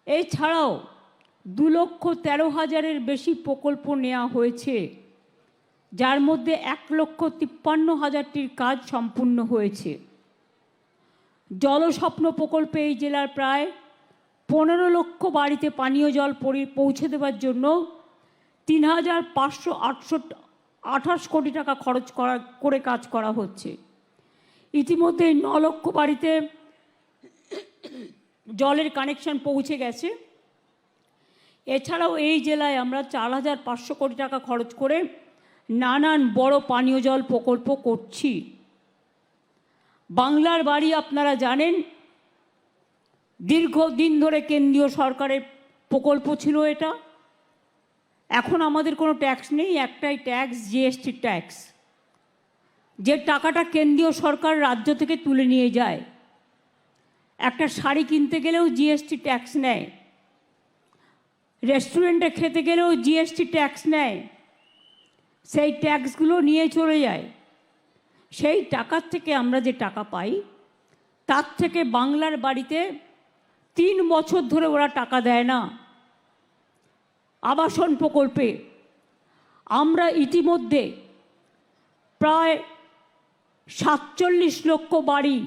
এছাড়াও 2,13,000-এর বেশি প্রকল্প নেওয়া হয়েছে, যার মধ্যে 1,53,000-টির কাজ সম্পূর্ণ হয়েছে। জলস্বপ্ন প্রকল্পে এই জেলার প্রায় 15 লক্ষ বাড়িতে পানীয় জল পৌঁছে দেওয়ার জন্য 3,528 কোটি টাকা খরচ করে কাজ করা হচ্ছে। ইতিমধ্যে 9 লক্ষ বাড়িতে জলের কানেকশন পৌঁছে গেছে। এছাড়াও এই জেলায় আমরা 4,500 কোটি টাকা খরচ করে নানান বড় পানীয় জল প্রকল্প করছি। বাংলার বাড়ি আপনারা জানেন, দীর্ঘদিন ধরে কেন্দ্রীয় সরকারের প্রকল্প ছিল এটা। এখন আমাদের কোনো ট্যাক্স নেই, একটাই ট্যাক্স, জিএসটি ট্যাক্স, যে টাকাটা কেন্দ্রীয় সরকার রাজ্য থেকে তুলে নিয়ে যায়। একটা শাড়ি কিনতে গেলেও জিএসটি ট্যাক্স নেয়, রেস্টুরেন্টে খেতে গেলেও জিএসটি ট্যাক্স নেয়। সেই ট্যাক্সগুলো নিয়ে চলে যায়। সেই টাকার থেকে আমরা যে টাকা পাই, তার থেকে বাংলার বাড়িতে 3 বছর ধরে ওরা টাকা দেয় না। আবাসন প্রকল্পে আমরা ইতিমধ্যে প্রায় 47 লক্ষ বাড়ি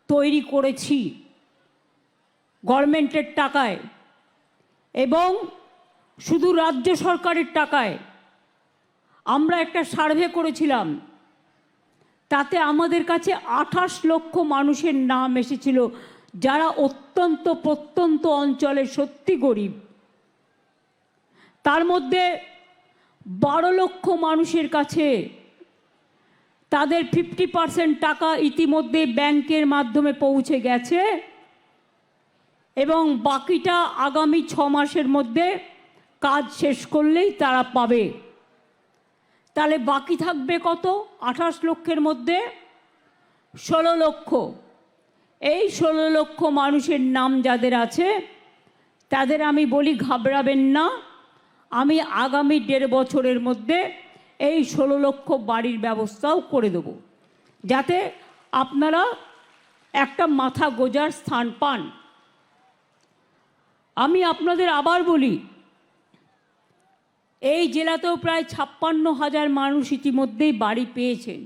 তৈরি করেছি গভর্নমেন্টের টাকায়, এবং শুধু রাজ্য সরকারের টাকায়। আমরা একটা সার্ভে করেছিলাম, তাতে আমাদের কাছে 28 লক্ষ মানুষের নাম এসেছিল যারা অত্যন্ত প্রত্যন্ত অঞ্চলে সত্যি গরিব। তার মধ্যে 12 লক্ষ মানুষের কাছে তাদের 50% টাকা ইতিমধ্যে ব্যাংকের মাধ্যমে পৌঁছে গেছে, এবং বাকিটা আগামী 6 মাসের মধ্যে কাজ শেষ করলেই তারা পাবে। তাহলে বাকি থাকবে কত? 28 লক্ষের মধ্যে 16 লক্ষ। এই 16 লক্ষ মানুষের নাম যাদের আছে, তাদের আমি বলি ঘাবড়াবেন না, আমি আগামী 1.5 বছরের মধ্যে এই 16 লক্ষ বাড়ির ব্যবস্থাও করে দেব, যাতে আপনারা একটা মাথা গোজার স্থান পান। আমি আপনাদের আবার বলি, এই জেলাতেও প্রায় 56,000 মানুষ ইতিমধ্যেই বাড়ি পেয়েছেন,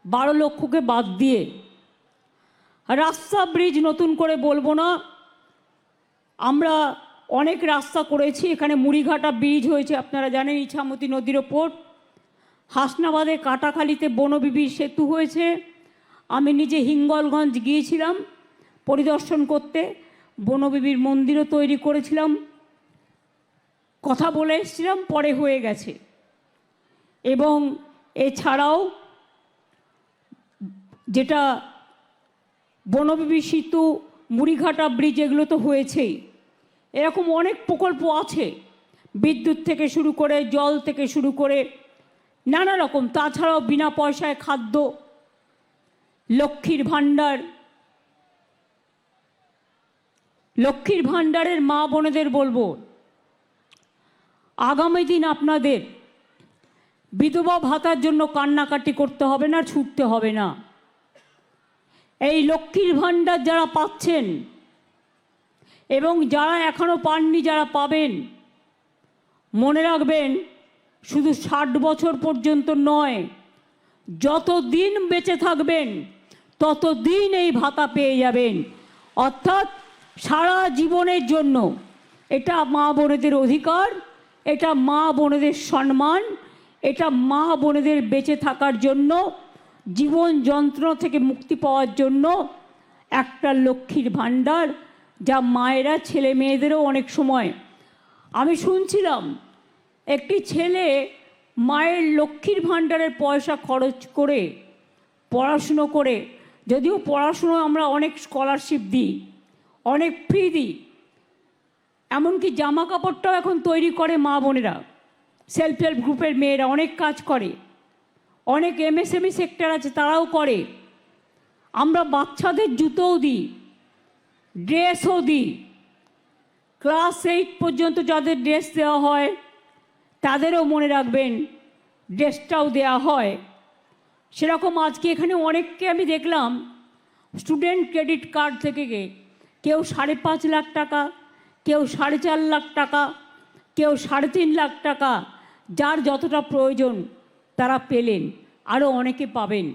12 লক্ষকে বাদ দিয়ে। রাস্তা ব্রিজ নতুন করে বলবো না, আমরা অনেক রাস্তা করেছি। এখানে মুড়িঘাটা ব্রিজ হয়েছে, আপনারা জানেন, ইছামতি নদীর ওপর। হাসনাবাদে কাটাখালীতে বনবিবি সেতু হয়েছে। আমি নিজে হিঙ্গলগঞ্জ গিয়েছিলাম পরিদর্শন করতে, বনবিবির মন্দিরও তৈরি করেছিলাম, কথা বলে এসেছিলাম, পরে হয়ে গেছে। এবং এছাড়াও যেটা বনবিবি সেতু, মুড়িঘাটা ব্রিজ, এগুলো তো হয়েছেই। এরকম অনেক প্রকল্প আছে, বিদ্যুৎ থেকে শুরু করে, জল থেকে শুরু করে নানা রকম। তাছাড়াও বিনা পয়সায় খাদ্য, লক্ষ্মীর ভাণ্ডার, লক্ষ্মীর ভাণ্ডারের মা বোনেদের বলবো, আগামী দিন আপনাদের বিধবা ভাতার জন্য কান্নাকাটি করতে হবে না, ছুটতে হবে না। এই লক্ষ্মীর ভাণ্ডার যারা পাচ্ছেন এবং যারা এখনো পাননি, যারা পাবেন, মনে রাখবেন, শুধু 60 বছর পর্যন্ত নয়, যতদিন বেঁচে থাকবেন ততদিন এই ভাতা পেয়ে যাবেন। অর্থাৎ সারা জীবনের জন্য। এটা মা বোনেদের অধিকার, এটা মা বোনেদের সম্মান, এটা মা বোনেদের বেঁচে থাকার জন্য, জীবন যন্ত্রণা থেকে মুক্তি পাওয়ার জন্য একটা লক্ষ্মীর ভাণ্ডার, যা মায়েরা ছেলে মেয়েদেরও অনেক সময়। আমি শুনছিলাম একটি ছেলে মায়ের লক্ষ্মীর ভাণ্ডারের পয়সা খরচ করে পড়াশুনো করে, যদিও পড়াশুনো আমরা অনেক স্কলারশিপ দিই, অনেক ফ্রি দিই, এমনকি জামা কাপড়টাও এখন তৈরি করে মা বোনেরা, সেলফ হেল্প গ্রুপের মেয়েরা অনেক কাজ করে, অনেক এমএসএমই সেক্টর আছে তারাও করে। আমরা বাচ্চাদের জুতোও দিই, ড্রেসও দিই। ক্লাস 8 পর্যন্ত যাদের ড্রেস দেওয়া হয় তাদেরও মনে রাখবেন ড্রেসটাও দেওয়া হয়। সেরকম আজকে এখানে অনেককে আমি দেখলাম স্টুডেন্ট ক্রেডিট কার্ড থেকে কেউ 5.5 লাখ টাকা, কেউ 4.5 লাখ টাকা, কেউ 3.5 লাখ টাকা, যার যতটা প্রয়োজন তারা পেলেন, আরও অনেকে পাবেন।